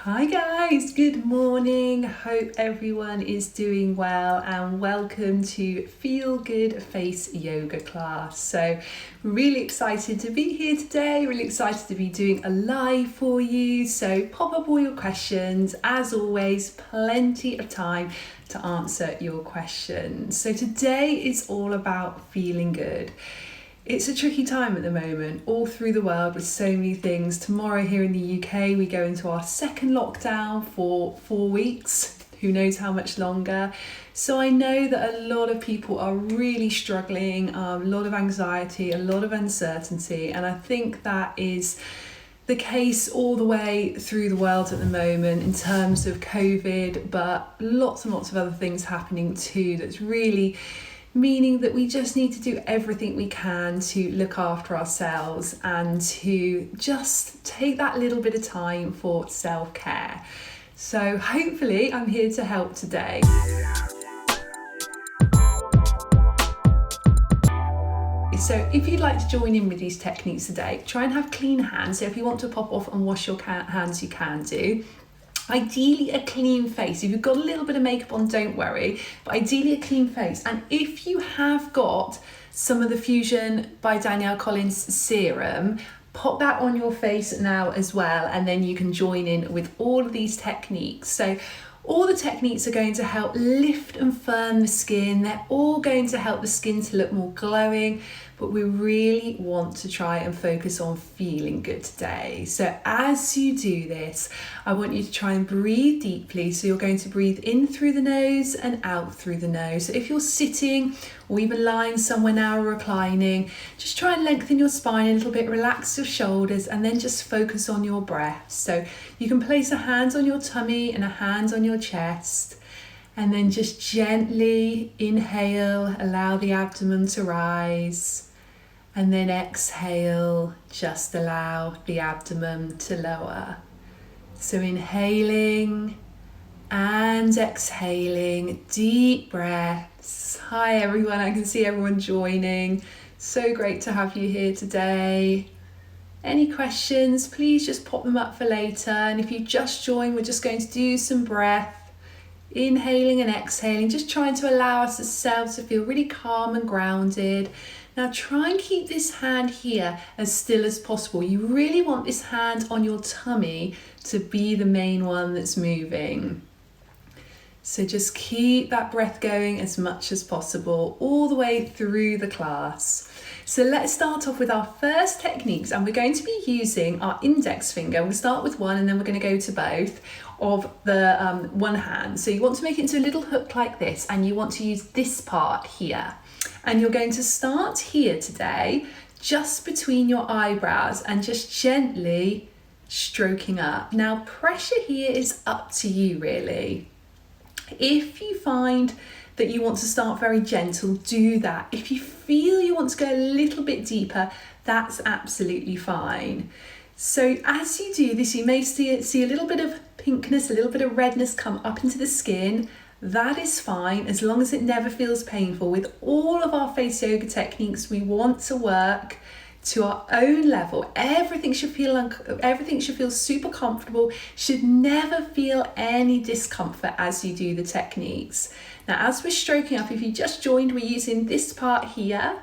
Hi guys, good morning. Hope everyone is doing well and welcome to Feel Good Face Yoga class. So really excited to be here today, really excited to be doing a live for you. So pop up all your questions. As always, plenty of time to answer your questions. So today is all about feeling good. It's a tricky time at the moment, all through the world with so many things. Tomorrow here in the UK, we go into our second lockdown for 4 weeks. Who knows how much longer. So I know that a lot of people are really struggling, a lot of anxiety, a lot of uncertainty. And I think that is the case all the way through the world at the moment in terms of COVID, but lots and lots of other things happening too that's really meaning that we just need to do everything we can to look after ourselves and to just take that little bit of time for self-care. So hopefully I'm here to help today. So if you'd like to join in with these techniques today, try and have clean hands. So if you want to pop off and wash your hands, you can do. Ideally a clean face. If you've got a little bit of makeup on, don't worry, but ideally a clean face. And if you have got some of the Fusion by Danielle serum, pop that on your face now as well, and then you can join in with all of these techniques. So all the techniques are going to help lift and firm the skin. They're all going to help the skin to look more glowing, but we really want to try and focus on feeling good today. So as you do this, I want you to try and breathe deeply. So you're going to breathe in through the nose and out through the nose. So if you're sitting or even lying somewhere now or reclining, just try and lengthen your spine a little bit, relax your shoulders, and then just focus on your breath. So you can place a hand on your tummy and a hand on your chest. And then just gently inhale, allow the abdomen to rise. And then exhale, just allow the abdomen to lower. So inhaling and exhaling, deep breaths. Hi everyone, I can see everyone joining. So great to have you here today. Any questions, please just pop them up for later. And if you just joined, we're just going to do some breath. Inhaling and exhaling, just trying to allow ourselves to feel really calm and grounded. Now try and keep this hand here as still as possible. You really want this hand on your tummy to be the main one that's moving. So just keep that breath going as much as possible all the way through the class. So let's start off with our first techniques, and we're going to be using our index finger. We'll start with one and then we're going to go to both of the one hand. So you want to make it into a little hook like this, and you want to use this part here. And you're going to start here today, just between your eyebrows, and just gently stroking up. Now pressure here is up to you really. If you find that you want to start very gentle, do that. If you feel you want to go a little bit deeper, that's absolutely fine. So as you do this, you may see a little bit of pinkness, a little bit of redness come up into the skin. That is fine, as long as it never feels painful. With all of our face yoga techniques, we want to work to our own level. Everything should feel super comfortable, should never feel any discomfort as you do the techniques. Now, as we're stroking up, if you just joined, we're using this part here.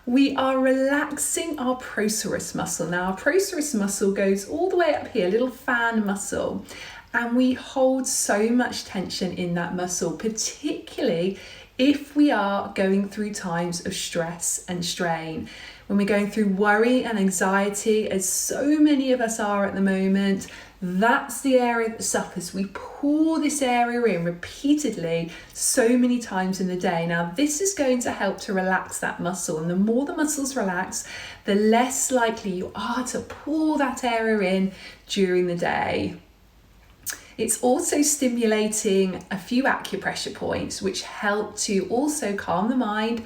We are relaxing our procerus muscle. Now, our procerus muscle goes all the way up here, a little fan muscle, and we hold so much tension in that muscle, particularly if we are going through times of stress and strain. When we're going through worry and anxiety, as so many of us are at the moment, that's the area that suffers. We pull this area in repeatedly so many times in the day. Now, this is going to help to relax that muscle. And the more the muscles relax, the less likely you are to pull that area in during the day. It's also stimulating a few acupressure points, which help to also calm the mind,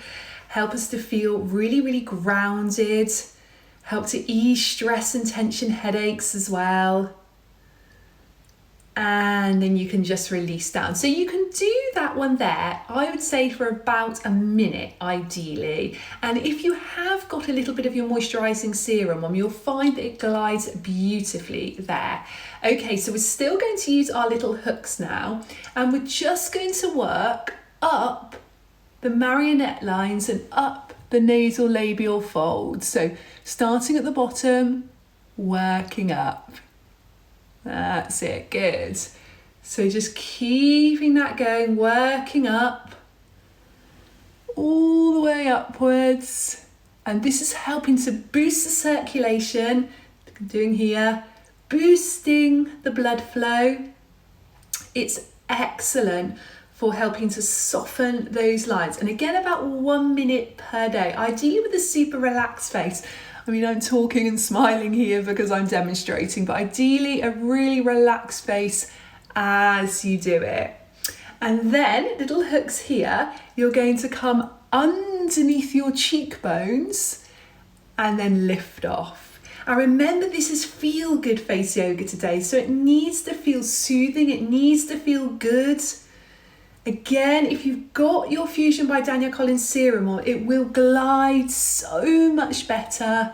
help us to feel really, really grounded, help to ease stress and tension, headaches as well. and then you can just release down. So you can do that one there, I would say, for about a minute ideally. And if you have got a little bit of your moisturising serum on, you'll find that it glides beautifully there. Okay, so we're still going to use our little hooks now, and we're just going to work up the marionette lines and up the nasal labial folds. So starting at the bottom, working up. That's it, good. So just keeping that going, working up, all the way upwards. And this is helping to boost the circulation, like I'm doing here, boosting the blood flow. It's excellent for helping to soften those lines. And again, about 1 minute per day, ideally with a super relaxed face. I mean, I'm talking and smiling here because I'm demonstrating, but ideally a really relaxed face as you do it. And then little hooks here, you're going to come underneath your cheekbones and then lift off. And remember, this is feel good face yoga today, so it needs to feel soothing, it needs to feel good. Again, if you've got your Fusion by Danielle Collins serum on, it will glide so much better.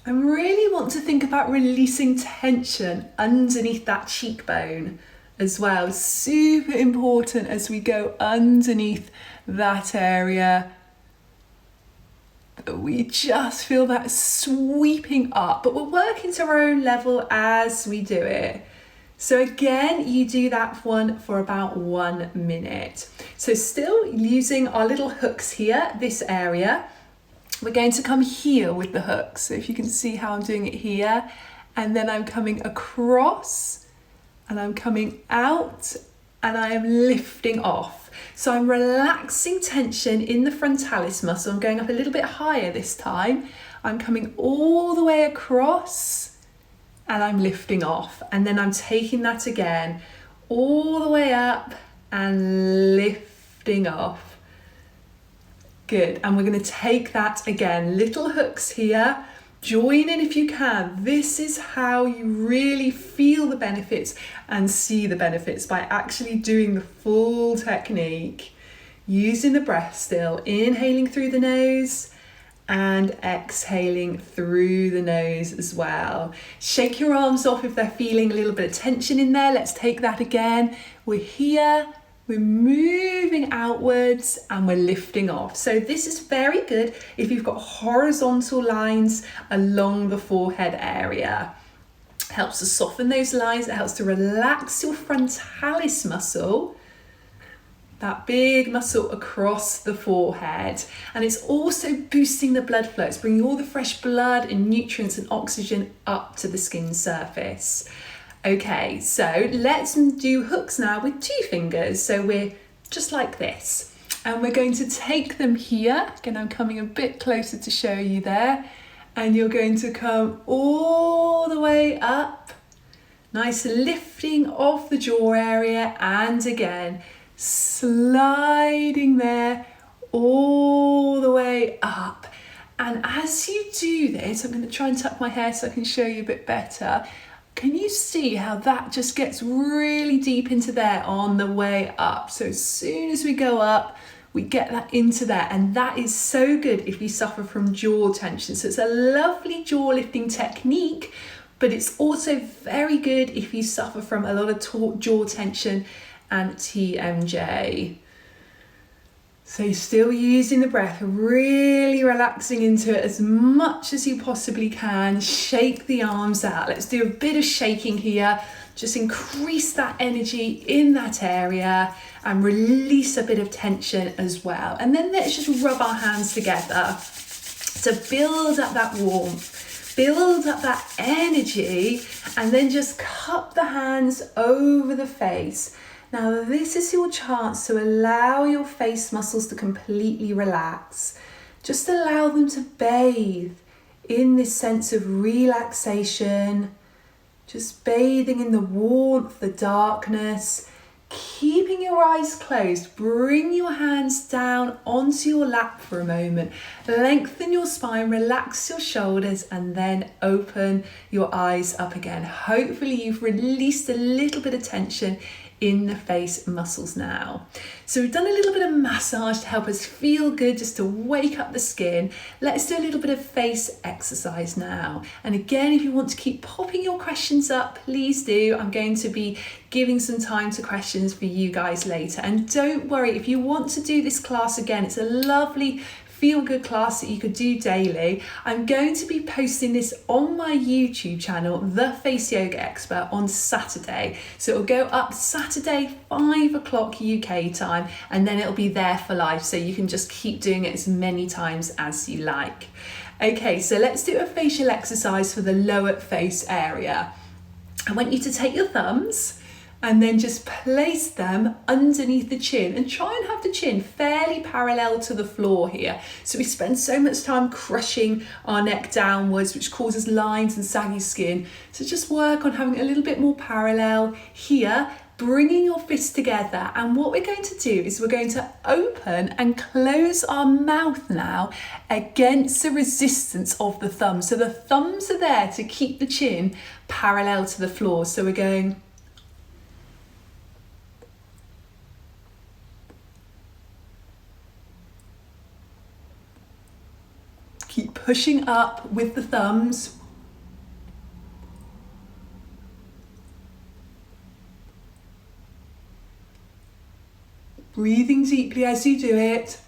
And really want to think about releasing tension underneath that cheekbone as well. Super important as we go underneath that area. We just feel that sweeping up, but we're working to our own level as we do it. So again, you do that one for about 1 minute. So still using our little hooks here, this area, we're going to come here with the hooks. So if you can see how I'm doing it here, and then I'm coming across and I'm coming out and I am lifting off. So I'm relaxing tension in the frontalis muscle. I'm going up a little bit higher this time. I'm coming all the way across and I'm lifting off, and then I'm taking that again all the way up and lifting off. Good, and we're going to take that again, little hooks here, join in if you can. This is how you really feel the benefits and see the benefits, by actually doing the full technique, using the breath still, inhaling through the nose and exhaling through the nose as well. Shake your arms off if they're feeling a little bit of tension in there. Let's take that again. We're here, we're moving outwards and we're lifting off. So this is very good if you've got horizontal lines along the forehead area. Helps to soften those lines, it helps to relax your frontalis muscle, that big muscle across the forehead, and it's also boosting the blood flow. It's bringing all the fresh blood and nutrients and oxygen up to the skin surface. Okay, so let's do hooks now with 2 fingers. So we're just like this, and we're going to take them here. Again, I'm coming a bit closer to show you there, and you're going to come all the way up, nice lifting off the jaw area, and again sliding there all the way up. And as you do this, I'm going to try and tuck my hair so I can show you a bit better. Can you see how that just gets really deep into there on the way up? So as soon as we go up, we get that into there, and that is so good if you suffer from jaw tension. So it's a lovely jaw lifting technique, but it's also very good if you suffer from a lot of jaw tension and TMJ. So you're still using the breath, really relaxing into it as much as you possibly can. Shake the arms out. Let's do a bit of shaking here. Just increase that energy in that area and release a bit of tension as well. And then let's just rub our hands together to build up that warmth, build up that energy, and then just cup the hands over the face. Now this is your chance to allow your face muscles to completely relax. Just allow them to bathe in this sense of relaxation, just bathing in the warmth, the darkness, Keeping your eyes closed, bring your hands down onto your lap for a moment. Lengthen your spine, relax your shoulders, and then open your eyes up again. Hopefully you've released a little bit of tension in the face muscles now. So we've done a little bit of massage to help us feel good, just to wake up the skin. Let's do a little bit of face exercise now. And again, if you want to keep popping your questions up, please do. I'm going to be giving some time to questions for you guys later. And don't worry, if you want to do this class again, it's a lovely feel-good class that you could do daily. I'm going to be posting this on my YouTube channel, The Face Yoga Expert, on Saturday. So it'll go up Saturday, 5 o'clock UK time, and then it'll be there for life. So you can just keep doing it as many times as you like. Okay, so let's do a facial exercise for the lower face area. I want you to take your thumbs and then just place them underneath the chin and try and have the chin fairly parallel to the floor here. So we spend so much time crushing our neck downwards, which causes lines and saggy skin. So just work on having a little bit more parallel here, bringing your fists together. And what we're going to do is we're going to open and close our mouth now against the resistance of the thumbs. So the thumbs are there to keep the chin parallel to the floor. So we're going keep pushing up with the thumbs. Breathing deeply as you do it.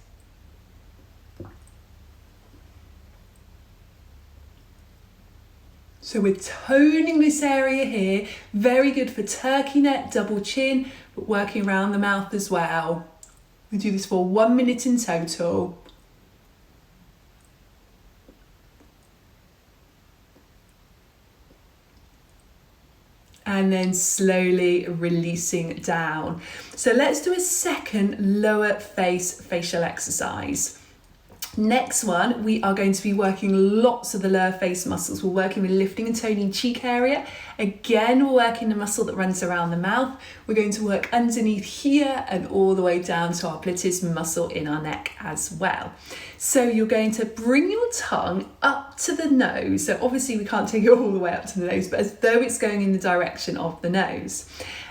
So we're toning this area here. Very good for turkey neck, double chin, but working around the mouth as well. We do this for 1 minute in total. And then slowly releasing down. So let's do a second lower face facial exercise. Next one, we are going to be working lots of the lower face muscles. We're working with lifting and toning cheek area. Again, we're working the muscle that runs around the mouth. We're going to work underneath here and all the way down to our platysma muscle in our neck as well. So you're going to bring your tongue up to the nose. So obviously we can't take it all the way up to the nose, but as though it's going in the direction of the nose.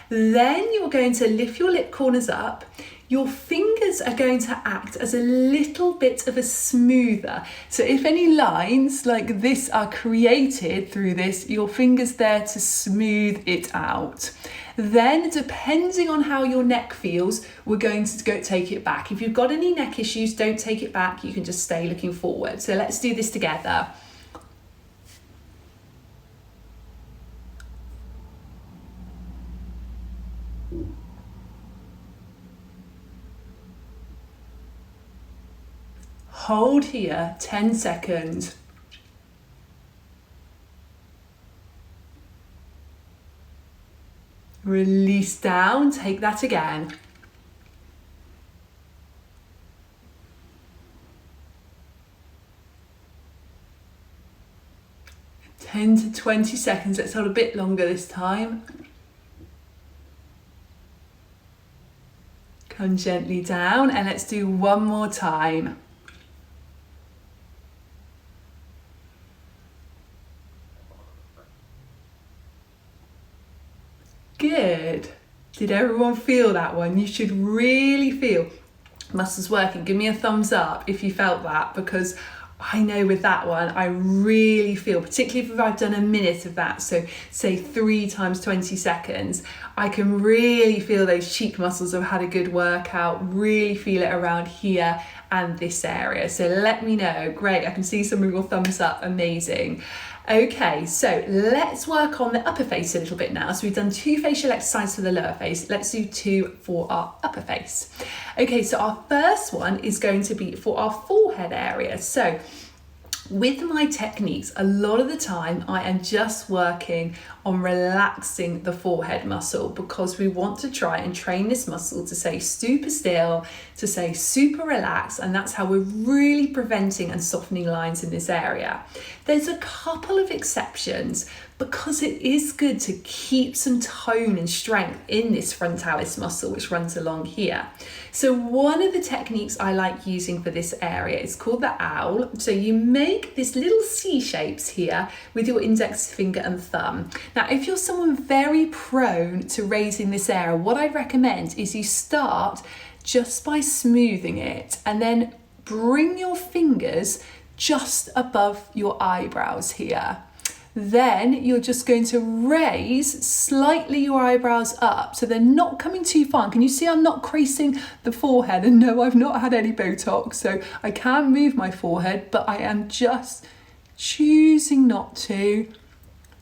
Then you're going to lift your lip corners up. Your fingers are going to act as a little bit of a smoother. So if any lines like this are created through this, your fingers there to smooth it out. Then, depending on how your neck feels, we're going to go take it back. If you've got any neck issues, don't take it back. You can just stay looking forward. So let's do this together. Hold here 10 seconds. Release down, take that again. 10 to 20 seconds, let's hold a bit longer this time. Come gently down and let's do one more time. Good. Did everyone feel that one? You should really feel muscles working. Give me a thumbs up if you felt that, because I know with that one, I really feel, particularly if I've done a minute of that, so say 3 times 20 seconds, I can really feel those cheek muscles have had a good workout, really feel it around here and this area. So let me know. Great, I can see some of your thumbs up, amazing. Okay, so let's work on the upper face a little bit now. So we've done 2 facial exercises for the lower face. Let's do 2 for our upper face. Okay, so our first one is going to be for our forehead area. So with my techniques, a lot of the time I am just working on relaxing the forehead muscle, because we want to try and train this muscle to stay super still, to stay super relaxed, and that's how we're really preventing and softening lines in this area. There's a couple of exceptions, because it is good to keep some tone and strength in this frontalis muscle which runs along here. So one of the techniques I like using for this area is called the owl. So you make this little C shapes here with your index finger and thumb. Now, if you're someone very prone to raising this area, what I recommend is you start just by smoothing it and then bring your fingers just above your eyebrows here. Then you're just going to raise slightly your eyebrows up so they're not coming too far. Can you see I'm not creasing the forehead? And no, I've not had any Botox, so I can move my forehead, but I am just choosing not to.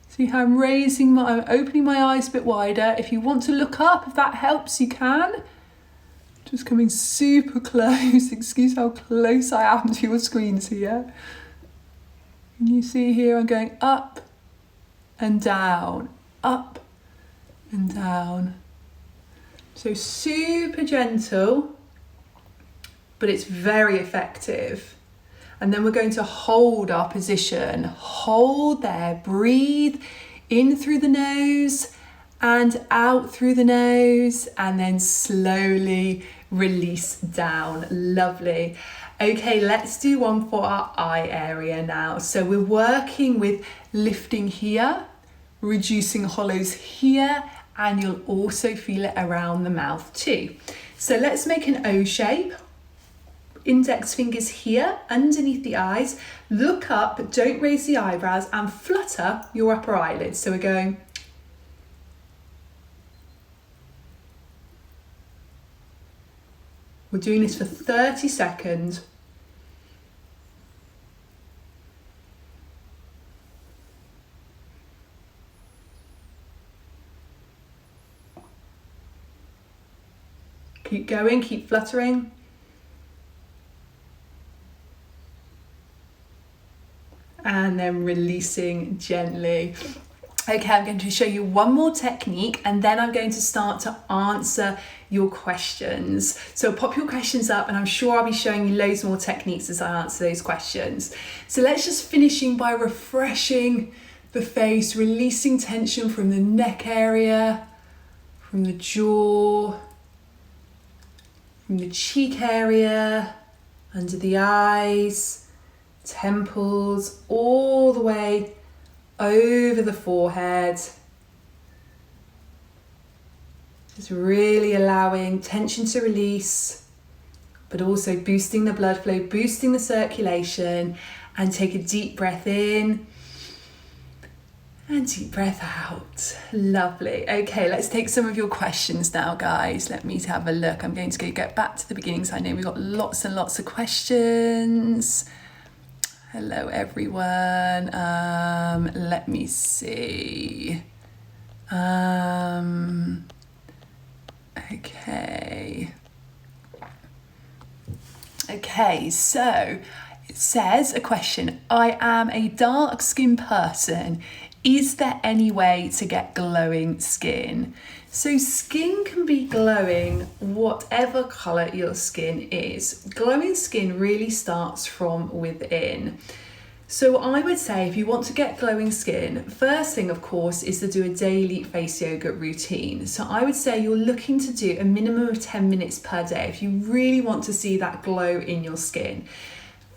See how I'm I'm opening my eyes a bit wider. If you want to look up, if that helps, you can. Just coming super close. Excuse how close I am to your screens here. Can you see here I'm going up and down, up and down. So super gentle, but it's very effective. And then we're going to hold our position. Hold there, breathe in through the nose and out through the nose, and then slowly release down. Lovely. Okay, let's do one for our eye area now. So we're working with lifting here, reducing hollows here, and you'll also feel it around the mouth too. So let's make an O shape. Index fingers here underneath the eyes. Look up, don't raise the eyebrows, and flutter your upper eyelids. So we're going. We're doing this for 30 seconds. Keep going, keep fluttering. And then releasing gently. Okay, I'm going to show you one more technique and then I'm going to start to answer your questions. So pop your questions up and I'm sure I'll be showing you loads more techniques as I answer those questions. So let's just finishing by refreshing the face, releasing tension from the neck area, from the jaw, from the cheek area, under the eyes, temples, all the way over the forehead. Just really allowing tension to release, but also boosting the blood flow, boosting the circulation, and take a deep breath in and deep breath out. Lovely. Okay, let's take some of your questions now, guys. Let me have a look. I'm going to get back to the beginning, so I know we've got lots and lots of questions. Hello, everyone. Let me see. Okay, so it says a question. I am a dark skinned person. Is there any way to get glowing skin? So skin can be glowing whatever colour your skin is. Glowing skin really starts from within. So I would say if you want to get glowing skin, first thing of course is to do a daily face yoga routine. So I would say you're looking to do a minimum of 10 minutes per day if you really want to see that glow in your skin.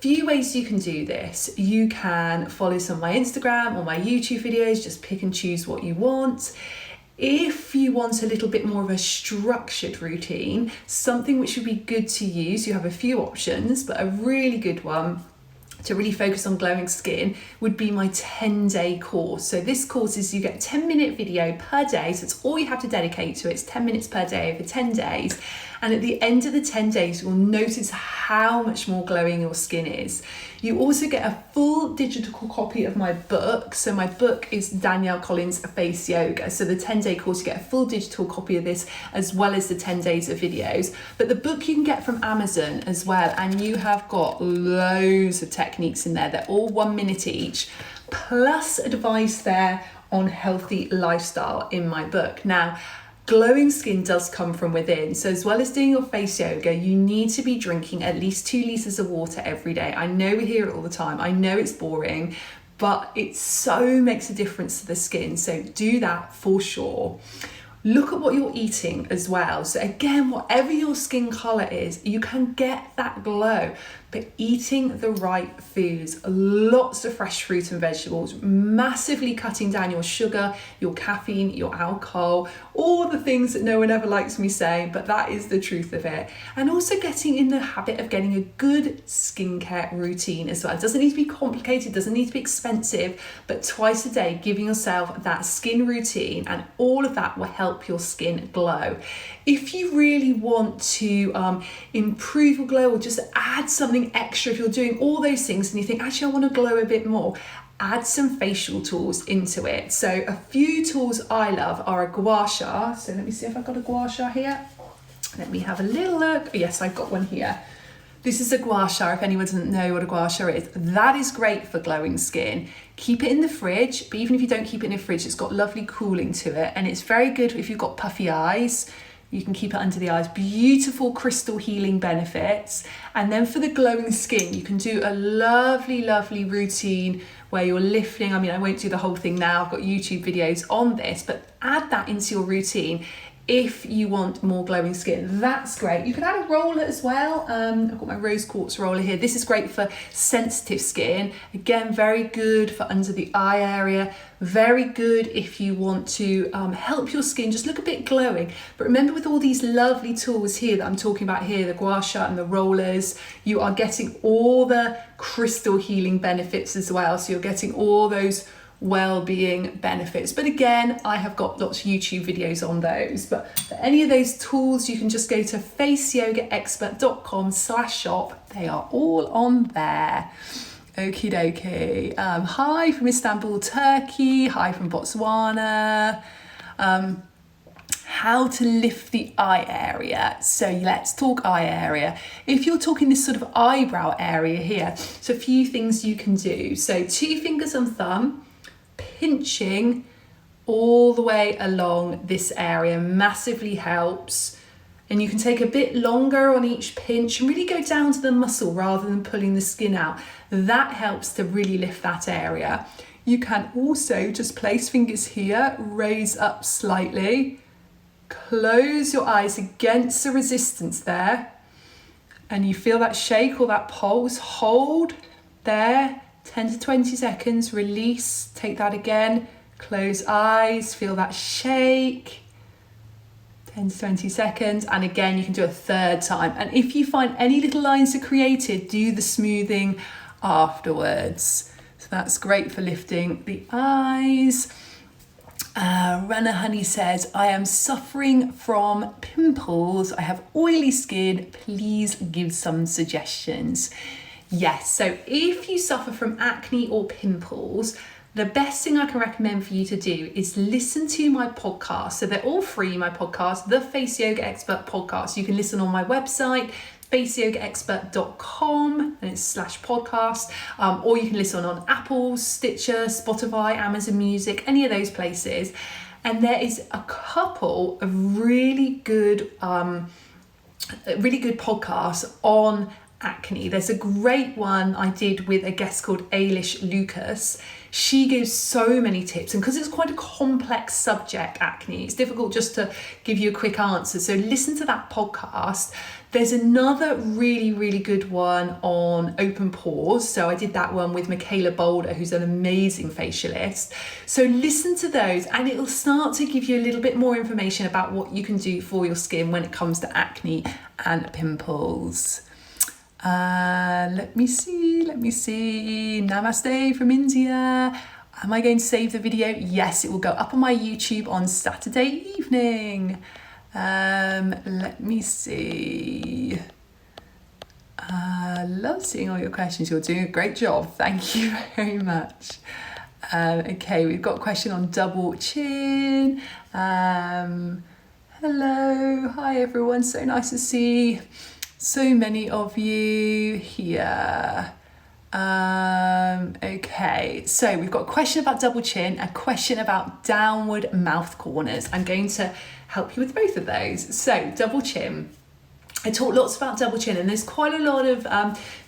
Few ways you can do this. You can follow some of my Instagram or my YouTube videos, just pick and choose what you want. If you want a little bit more of a structured routine, something which would be good to use, you have a few options, but a really good one to really focus on glowing skin would be my 10-day course. So this course is you get a 10-minute video per day, so it's all you have to dedicate to it. It's 10 minutes per day over 10 days. And at the end of the 10 days, you'll notice how much more glowing your skin is. You also get a full digital copy of my book. So my book is Danielle Collins Face Yoga. So the 10-day course, you get a full digital copy of this as well as the 10 days of videos. But the book you can get from Amazon as well. And you have got loads of techniques in there. They're all 1 minute each. Plus advice there on healthy lifestyle in my book. Now, glowing skin does come from within. So as well as doing your face yoga, you need to be drinking at least 2 litres of water every day. I know we hear it all the time. I know it's boring, but it so makes a difference to the skin. So do that for sure. Look at what you're eating as well. So again, whatever your skin colour is, you can get that glow, but eating the right foods, lots of fresh fruit and vegetables, massively cutting down your sugar, your caffeine, your alcohol, all the things that no one ever likes me saying, but that is the truth of it. And also getting in the habit of getting a good skincare routine as well. It doesn't need to be complicated, doesn't need to be expensive, but twice a day, giving yourself that skin routine, and all of that will help your skin glow. If you really want to improve your glow or just add something extra, if you're doing all those things and you think, actually, I want to glow a bit more, add some facial tools into it. So a few tools I love are a gua sha. So let me see if I've got a gua sha here. Let me have a little look. Yes, I've got one here. This is a gua sha, if anyone doesn't know what a gua sha is. That is great for glowing skin. Keep it in the fridge, but even if you don't keep it in the fridge, it's got lovely cooling to it. And it's very good if you've got puffy eyes. You can keep it under the eyes. Beautiful crystal healing benefits. And then for the glowing skin, you can do a lovely, lovely routine where you're lifting. I mean, I won't do the whole thing now. I've got YouTube videos on this, but add that into your routine if you want more glowing skin. That's great. You can add a roller as well. I've got my rose quartz roller here. This is great for sensitive skin. Again, very good for under the eye area. Very good if you want to help your skin just look a bit glowing. But remember, with all these lovely tools here that I'm talking about here, the gua sha and the rollers, you are getting all the crystal healing benefits as well. So you're getting all those well-being benefits. But again, I have got lots of YouTube videos on those. But for any of those tools, you can just go to faceyogaexpert.com/shop. They are all on there. Okie dokie. Hi from Istanbul, Turkey. Hi from Botswana. How to lift the eye area. So let's talk eye area. If you're talking this sort of eyebrow area here, so a few things you can do. So 2 fingers and thumb, pinching all the way along this area massively helps. And you can take a bit longer on each pinch and really go down to the muscle rather than pulling the skin out. That helps to really lift that area. You can also just place fingers here, raise up slightly, close your eyes against the resistance there, and you feel that shake or that pulse. Hold there 10 to 20 seconds, release, take that again, close eyes, feel that shake, 10 to 20 seconds, and again you can do a third time. And if you find any little lines are created, do the smoothing afterwards. So that's great for lifting the eyes. Runner Honey says, I am suffering from pimples. I have oily skin. Please give some suggestions. Yes, so if you suffer from acne or pimples, the best thing I can recommend for you to do is listen to my podcast. So they're all free, my podcast, the Face Yoga Expert podcast. You can listen on my website, faceyogaexpert.com, and it's /podcast, or you can listen on Apple, Stitcher, Spotify, Amazon Music, any of those places. And there is a couple of really good podcasts on acne. There's a great one I did with a guest called Ailish Lucas. She gives so many tips, and because it's quite a complex subject, acne, it's difficult just to give you a quick answer. So listen to that podcast. There's another really, really good one on open pores. So I did that one with Michaela Boulder, who's an amazing facialist. So listen to those, and it'll start to give you a little bit more information about what you can do for your skin when it comes to acne and pimples. Let me see. Namaste from India. Am I going to save the video? Yes, it will go up on my YouTube on Saturday evening. Let me see. Love seeing all your questions. You're doing a great job. Thank you very much. Okay, we've got a question on double chin. Hello. Hi, everyone. So nice to see so many of you here. Okay, so we've got a question about double chin, a question about downward mouth corners. I'm going to help you with both of those. So double chin. I talk lots about double chin, and there's quite a lot of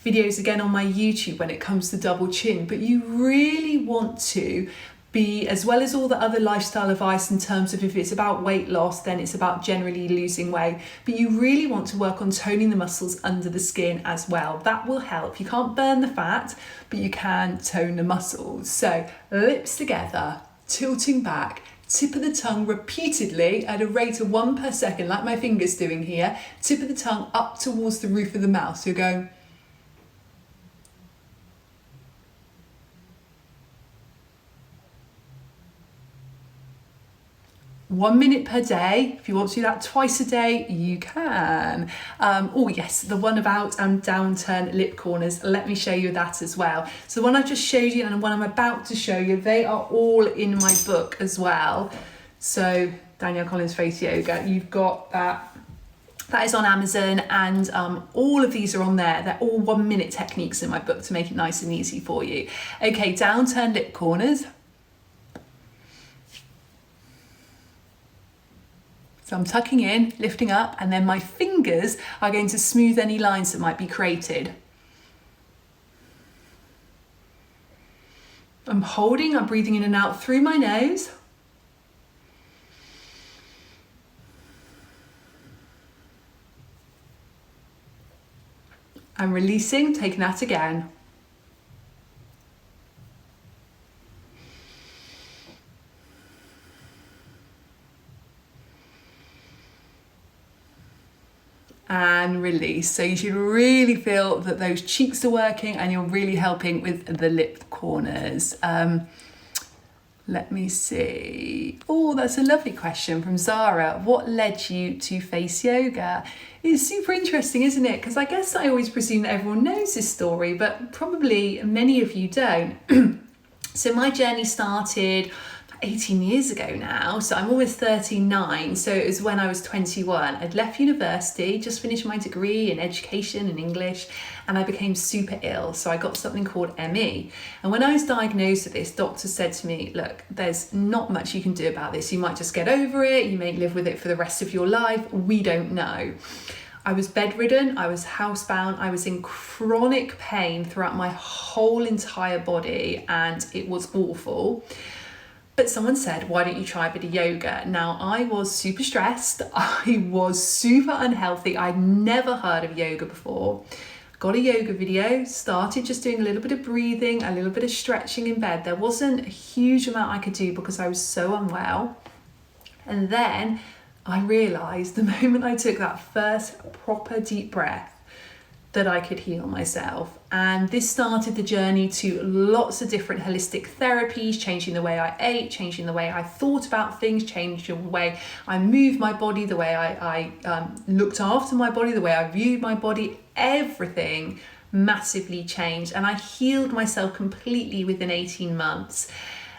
videos again on my YouTube when it comes to double chin, but you really want to be, as well as all the other lifestyle advice in terms of if it's about weight loss, then it's about generally losing weight, but you really want to work on toning the muscles under the skin as well. That will help. You can't burn the fat, but you can tone the muscles. So lips together, tilting back, tip of the tongue repeatedly at a rate of 1 per second, like my finger's doing here. Tip of the tongue up towards the roof of the mouth. So you're going. 1 minute per day. If you want to do that twice a day, you can. Oh yes, the one about downturn lip corners, let me show you that as well. So the one I just showed you and the one I'm about to show you, they are all in my book as well. So Danielle Collins Face Yoga, you've got that. That is on Amazon, and all of these are on there. They're all 1 minute techniques in my book to make it nice and easy for you. Okay, downturn lip corners. So I'm tucking in, lifting up, and then my fingers are going to smooth any lines that might be created. I'm holding, I'm breathing in and out through my nose. I'm releasing, taking that again. And release. So you should really feel that those cheeks are working and you're really helping with the lip corners. Let me see. Oh, that's a lovely question from Zara. What led you to face yoga? It's super interesting, isn't it? Because I guess I always presume that everyone knows this story, but probably many of you don't. So my journey started 18 years ago now, so I'm almost 39, so it was when I was 21. I'd left university, just finished my degree in education and English, and I became super ill, so I got something called ME. And when I was diagnosed with this, doctor said to me, look, there's not much you can do about this. You might just get over it, you may live with it for the rest of your life, we don't know. I was bedridden, I was housebound, I was in chronic pain throughout my whole entire body, and it was awful. But someone said, why don't you try a bit of yoga? Now, I was super stressed. I was super unhealthy. I'd never heard of yoga before. Got a yoga video, started just doing a little bit of breathing, a little bit of stretching in bed. There wasn't a huge amount I could do because I was so unwell. And then I realized the moment I took that first proper deep breath that I could heal myself. And this started the journey to lots of different holistic therapies, changing the way I ate, changing the way I thought about things, changing the way I moved my body, the way I looked after my body, the way I viewed my body. Everything massively changed, and I healed myself completely within 18 months.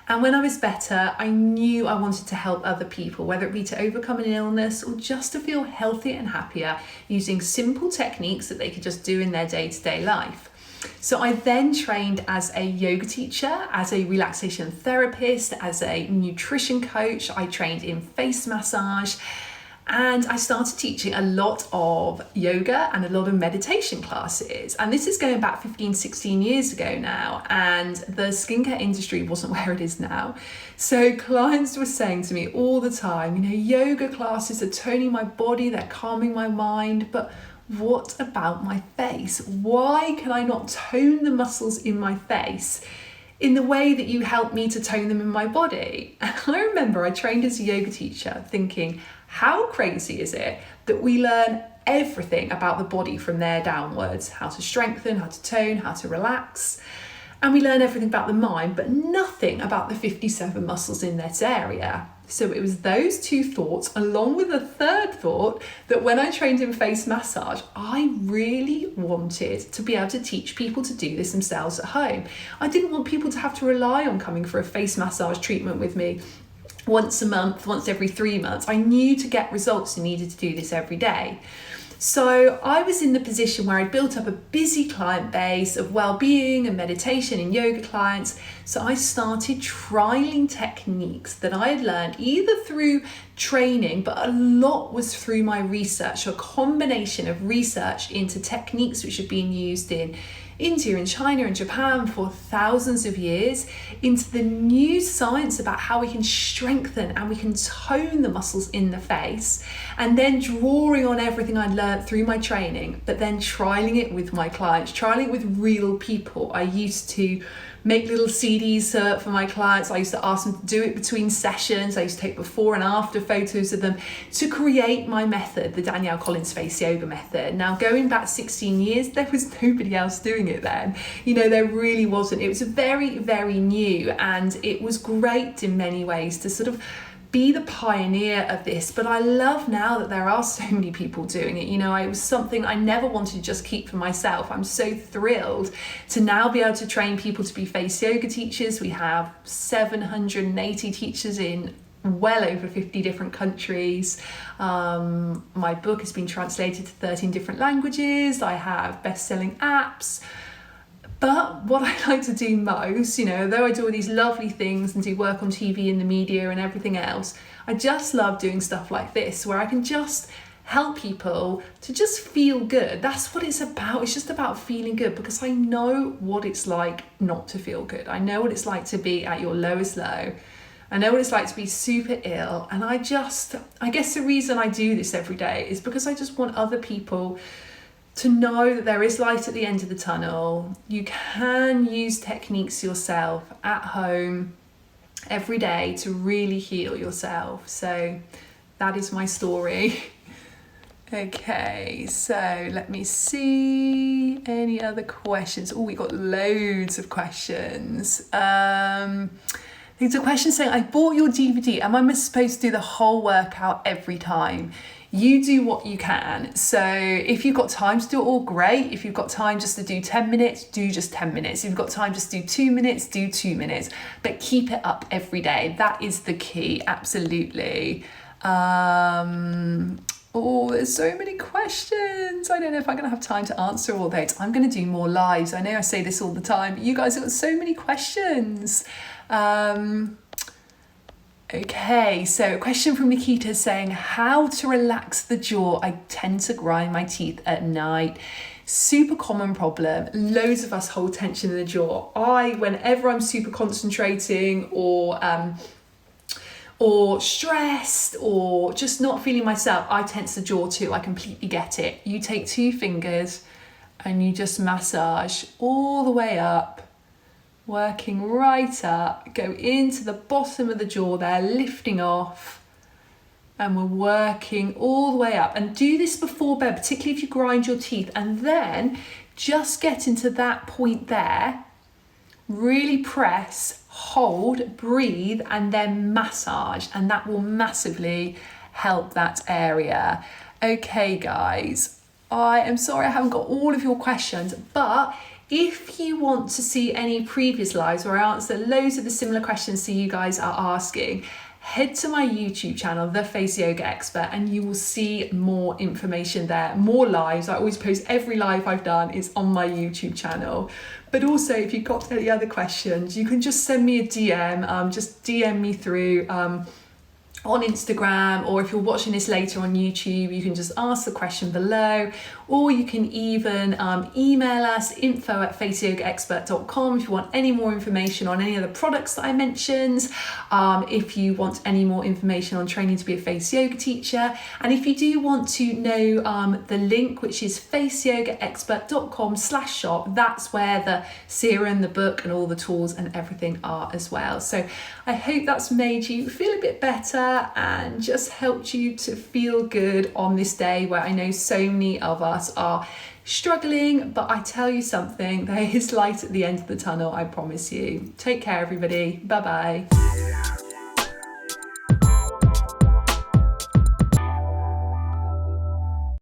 And when I was better, I knew I wanted to help other people, whether it be to overcome an illness or just to feel healthier and happier using simple techniques that they could just do in their day-to-day life. So I then trained as a yoga teacher, as a relaxation therapist, as a nutrition coach. I trained in face massage, and I started teaching a lot of yoga and a lot of meditation classes. And this is going back 15, 16 years ago now. And the skincare industry wasn't where it is now. So clients were saying to me all the time, yoga classes are toning my body, they're calming my mind, but what about my face? Why can I not tone the muscles in my face in the way that you help me to tone them in my body? And I remember I trained as a yoga teacher thinking, how crazy is it that we learn everything about the body from there downwards, how to strengthen, how to tone, how to relax, and we learn everything about the mind, but nothing about the 57 muscles in that area. So it was those two thoughts, along with a third thought, that when I trained in face massage, I really wanted to be able to teach people to do this themselves at home. I didn't want people to have to rely on coming for a face massage treatment with me once a month, once every 3 months. I knew to get results, you needed to do this every day. So I was in the position where I'd built up a busy client base of well-being and meditation and yoga clients. So I started trialing techniques that I had learned either through training, but a lot was through my research, a combination of research into techniques which have been used in India and China and Japan for thousands of years, into the new science about how we can strengthen and we can tone the muscles in the face, and then drawing on everything I'd learned through my training, but then trialing it with my clients, trialing it with real people. I used to make little CDs for my clients. I used to ask them to do it between sessions. I used to take before and after photos of them to create my method, the Danielle Collins Face Yoga method. Now, going back 16 years, there was nobody else doing it then. There really wasn't. It was very, very new, and it was great in many ways to sort of be the pioneer of this. But I love now that there are so many people doing it. It was something I never wanted to just keep for myself. I'm so thrilled to now be able to train people to be face yoga teachers. We have 780 teachers in well over 50 different countries. My book has been translated to 13 different languages. I have best-selling apps. But what I like to do most, though I do all these lovely things and do work on TV and the media and everything else, I just love doing stuff like this, where I can just help people to just feel good. That's what it's about. It's just about feeling good, because I know what it's like not to feel good. I know what it's like to be at your lowest low. I know what it's like to be super ill. And I guess the reason I do this every day is because I just want other people to know that there is light at the end of the tunnel. You can use techniques yourself at home every day to really heal yourself. So that is my story. Okay, so let me see any other questions. Oh, we got loads of questions. There's a question saying, I bought your DVD. Am I supposed to do the whole workout every time? You do what you can. So if you've got time to do it all, great. If you've got time just to do 10 minutes, do just 10 minutes. If you've got time just to do 2 minutes, do 2 minutes. But keep it up every day. That is the key, absolutely. Oh, there's so many questions. I don't know if I'm going to have time to answer all those. I'm going to do more lives. I know I say this all the time, but you guys have got so many questions. Okay, so a question from Nikita saying, how to relax the jaw. I tend to grind my teeth at night. Super common problem. Loads of us hold tension in the jaw. Whenever I'm super concentrating or stressed or just not feeling myself, I tense the jaw too. I completely get it. You take 2 fingers and you just massage all the way up, working right up, go into the bottom of the jaw there, lifting off, and we're working all the way up. And do this before bed, particularly if you grind your teeth, and then just get into that point there, really press, hold, breathe, and then massage, and that will massively help that area. Okay, guys, I am sorry I haven't got all of your questions, but if you want to see any previous lives where I answer loads of the similar questions that you guys are asking, head to my YouTube channel, The Face Yoga Expert, and you will see more information there, more lives. I always post every live I've done is on my YouTube channel. But also, if you've got any other questions, you can just send me a DM, just DM me through on Instagram, or if you're watching this later on YouTube, you can just ask the question below, or you can even email us info@faceyogaexpert.com if you want any more information on any of the products that I mentioned, if you want any more information on training to be a face yoga teacher, and if you do want to know the link, which is faceyogaexpert.com/shop, that's where the serum, the book, and all the tools and everything are as well. So I hope that's made you feel a bit better and just helped you to feel good on this day where I know so many of us are struggling, but I tell you something, there is light at the end of the tunnel, I promise you. Take care, everybody. Bye-bye.